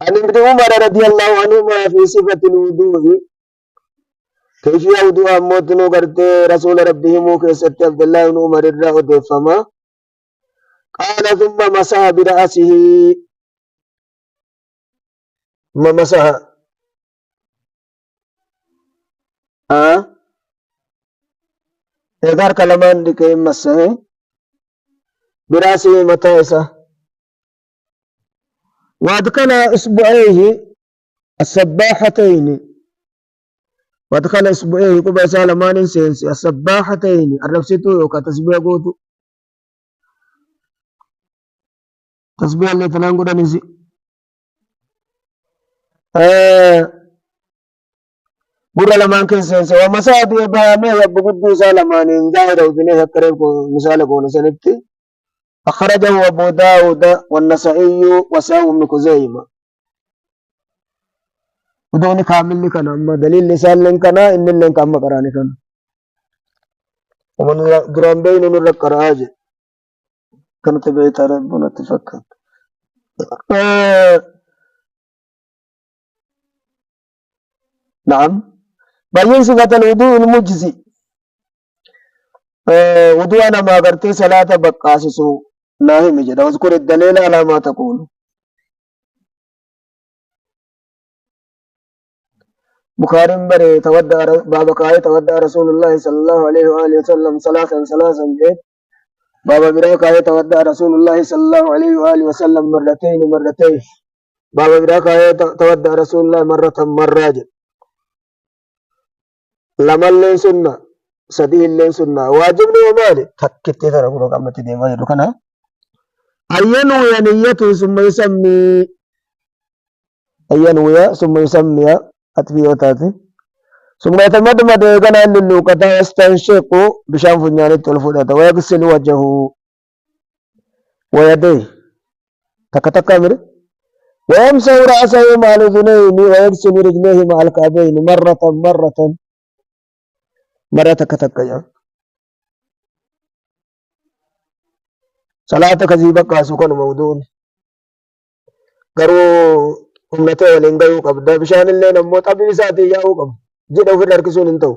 عن ابن عمر رضي الله عنهما في صفة الوضوء كيف وضوء موتنو قرت رسول ربه موكسة عبد الله بن عمر الرأد فما قال ثم مسح برأسه ما مسح إذار كلمان لكي مسح برأسه متى وأدخل إصبعيه السباحتين وأدخل إصبعيه كبا سالمان سينسي السباحتين الرفسيتو يوكا تسبيح قوتو تسبيح اللي تنانقو دانيسي برا لمان كن سينسي ومسادي بامي وبقدو سالمان ظاهر وبنيه قريب مثال قول سنبتي أخرجه أبو داود والنسائي وساو بن خزيمة ودوني كامل لي كان أما دليل لسان لين كان إن لين كام قراني كان ومن درام بين نور القراج كانت بيت ربنا تفكر نعم بين صفة الوضوء المجزي وضوء أنا ما قرتي صلاة بقاسسو ناهي مجد واذكر الدليل على ما تقول بخاري بري تودع باب كاي تودع رسول الله صلى الله عليه وآله وسلم ثلاثا جيد باب برا كاي تودع رسول الله صلى الله عليه وآله وسلم مرتين باب برا كاي تودع رسول الله مرة جد لما اللين سنة سديه اللين سنة واجبني ومالي تكتي ترى كنو قامتي ديما يدركنا أينوي نيته ثم يسمي أتفيوتاتي ثم يتمدمد يغنى للوقتا يستنشق بشان فنيان التلفونات ويغسل وجهه ويديه تكتك أمر ويمسح رأسه مع الأذنين ويغسل رجليه مع الكعبين مرة تكتك يا صلاة كذيبة كاسوكا موضوع قروا أمته ولنقايو قبدا بشان اللي نمو طبيعي ساتي ياو قب جدو في الاركسون انتو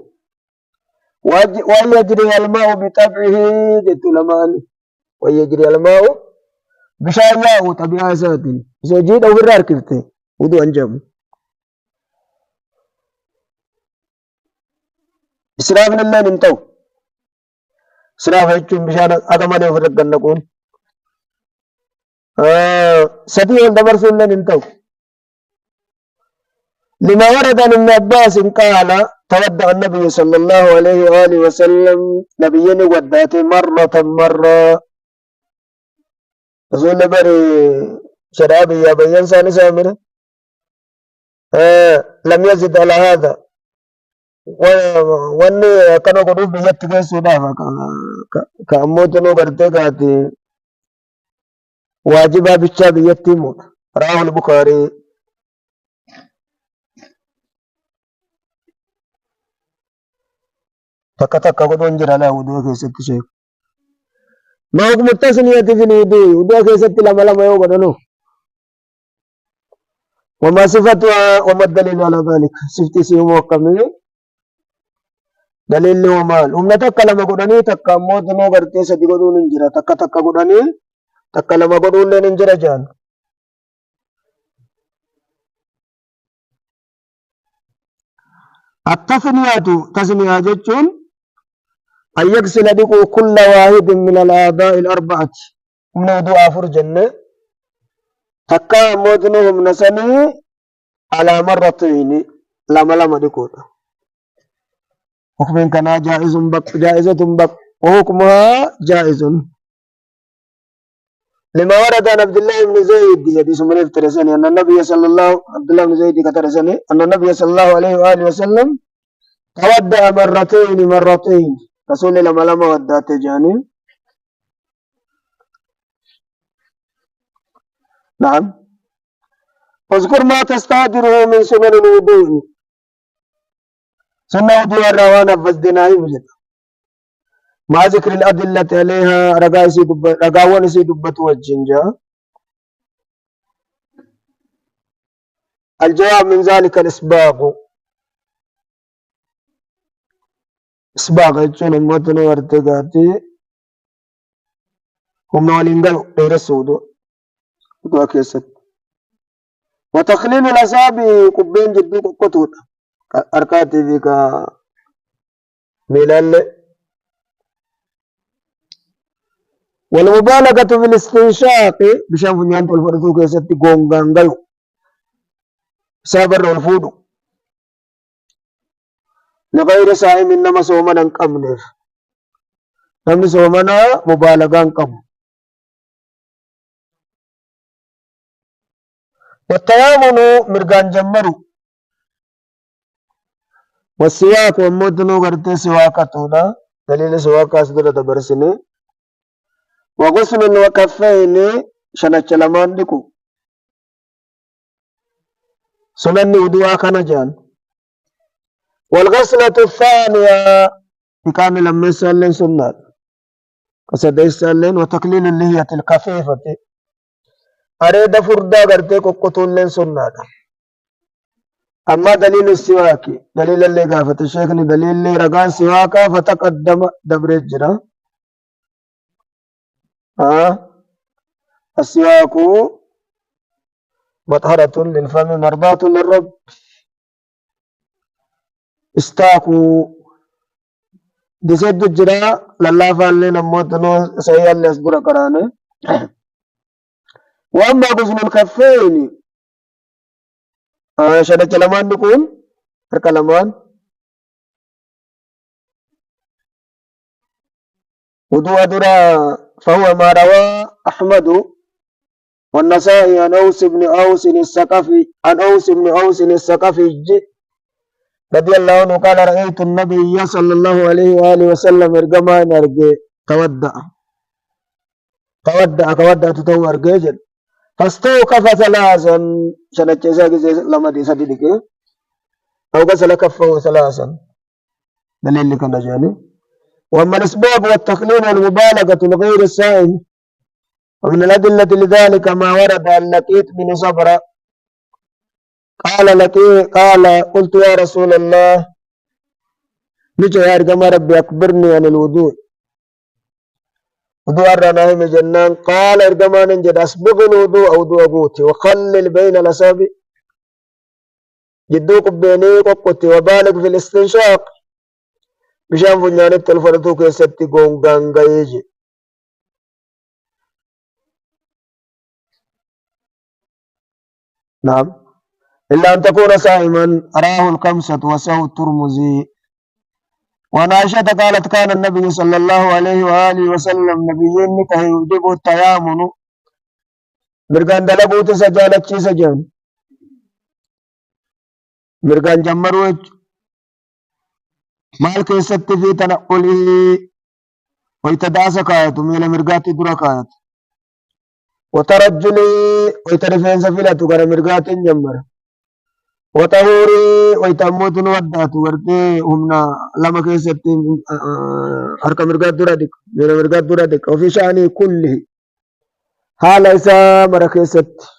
ويجري الماء بطبعه جدو لمان ويجري الماء بشان ياو طبيعي ساتي سو جدو في الاركسون ودو انجم إسراف اللي ننتو إسراف هيتشون بشان أقماني في الرقن نقول سدي والدبر سنة ننتو لما ورد عن ابن عباس قال تودع النبي صلى الله عليه وآله وسلم نبيين وداته مرة رسول بري شرابي يا بيان ساني سامر لم يزد على هذا واني كانوا قدوب بيت كيسو دافا كأموتنو برتكاتي واجبا بيتشا بيتيمو رواه البخاري takka godhon jira la wudu keessatti sheek ma hukumu tasniyati fil wudu keessatti lama yoo godhanu وما صفتها وما الدليل على ذلك صفتي سيهم وكمي دليل ومال تكا لما قدني تكا موت نو غرتي سدي godhun injira takka godhani takka lama godhun len injira jaan التثنية تثنية جتون أن يغسل ديكو كل واحد من الأعضاء الأربعة من وضوء فرجنة تكا موتنهم نسني على مرتين لما ديكو حكم كان جائزة بق وحكمها جائز لما ورد عن عبد الله بن زيد حديث من افترسني أن النبي صلى الله عبد الله بن زيد كترسني أن النبي صلى الله عليه وآله وسلم تودع مرتين رسول لما ودات جاني نعم اذكر ما تستعدره من سنن الوضوء سنة وضوء الروانة فزدناي مجد مع ذكر الأدلة عليها رقاوان سي دبت والجنجا الجواب من ذلك الإسباغ. إسباغ يجون أمتنا ورتقاتي هم نوالين غير السودو دوا كيست. وتخليل الأصابع قبين جدو قطوط أركاتي فيك ميلال. والمبالغة في الاستنشاق بشان فنيان تلفرتو كيست غونغانغلو سابر والفودو لغير صائم إنما صومنا قمنف نمني صومنا مبالغان قم. والتيامن مرغان جمرو والسواك ومدنو غرتي سواكتونا دليل سواك أصدر تبرسني. وغسل وكفين شنچلمان ديكو سنن ودوا كان جان. والغسلة الثانية كان لما يسألن سنة قصد يسألن. وتقليل اللحية الخفيفة أريد فردا غرتي قطول لن سنة. أما دليل السواك دليل اللي قافت الشيخ دليل اللي رقان سواكا فتقدم دبر الجرى. السواك مطهرة للفم مرضاة للرب. استاكو ديسد الجرى لله فالين أموتنو سيئا لأسبرا قرانه. وأما غسل الكفين شدت لمان نكون الكلمان وضوء درا فهو ما روى أحمد والنسائي عن أوس بن أوس الثقفي رضي الله عنه قال رأيت النبي صلى الله عليه وآله وسلم ارجما نرجع تودع تتو ارجع فاستوقف ثلاثا شنت لما دي سديدك أو غسل كفه ثلاثا دليل لك نجاني. وأما الإسباب والتخليل والمبالغة لغير السائل ومن الأدلة لذلك ما ورد عن لقيط بن صبرة قال قلت يا رسول الله نجي يا رجال ربي أخبرني عن الوضوء. وضوء الرناهم جنان قال ارجمان انجد أسبغ الوضوء وضوء قوتي وخلل بين الأصابع جدوك بيني قوتي وبالغ في الاستنشاق بشان فنيانت الفرطوك يستي قونغانغا يجي. نعم إلا أن تكون صائما. راه الخمسة وسهو الترمذي. وعن عائشة قالت كان النبي صلى الله عليه وآله وسلم نبيين كه يوجب التيامن مرغان دلبوت سجالتشي سجان مرغان جمروج مال كيست في تنقله ويتداس كايت ميل مرغات دركات وترجلي ويترفين سفلة غير مرغات جمر وطهوري ويتموت نودات ورتي همنا لما كيست حركة مرغات درادك ميل مرغات درادك وفي شأنه كله حال إسا مركيست.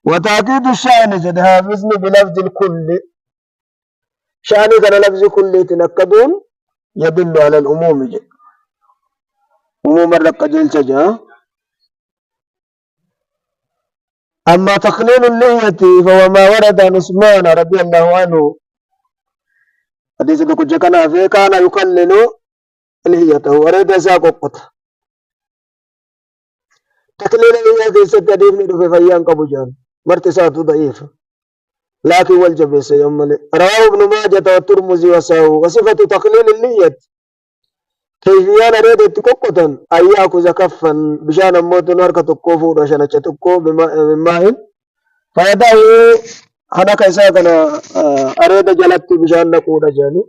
وتأكيد الشأن جد حافظني بلفظ الكل. شأني كان لفظ كل تنكدون يدل على الأموم جد أموم الرقجل شجاع. أما تخليل اللحية فهو ما ورد عن عثمان رضي الله عنه حديث بكجة كان فيه كان يقلل لحيته ورد ساقط. تقليل اللحية في ست حديث في فيان قبجان مرتسات ضعيف لكن والجبس يملي. رواه ابن ماجه والترمذي وساو. وصفة تقليل اللحية كيفيان ريد تكوكوتا أن يأخذ كفا بشان موت نارك تكوفو رشانة تكو بماء فيدعو أنا كيسا كان أريد جلت بشان نقود جاني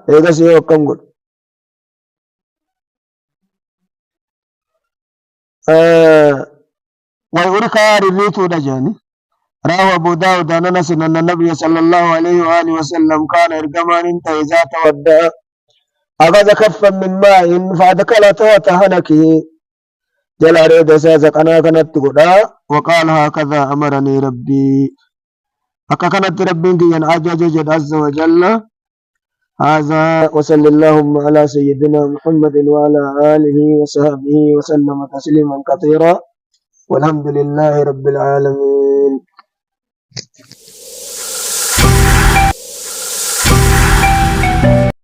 إيغا سيو كم قل ويوريكا ريتو دجاني. روى أبو داود عن أنس أن النبي صلى الله عليه وآله وسلم كان إرجمان انت إذا تودع أخذ كفا من ماء فأدخل توت هنكه جل ريد سازق أنا كانت تقول وقال هكذا أمرني ربي. أككنت ربي ين أجاج عز وجل. هذا وصلى اللهم على سيدنا محمد وعلى آله وصحبه وسلم تسليما كثيرا والحمد لله رب العالمين.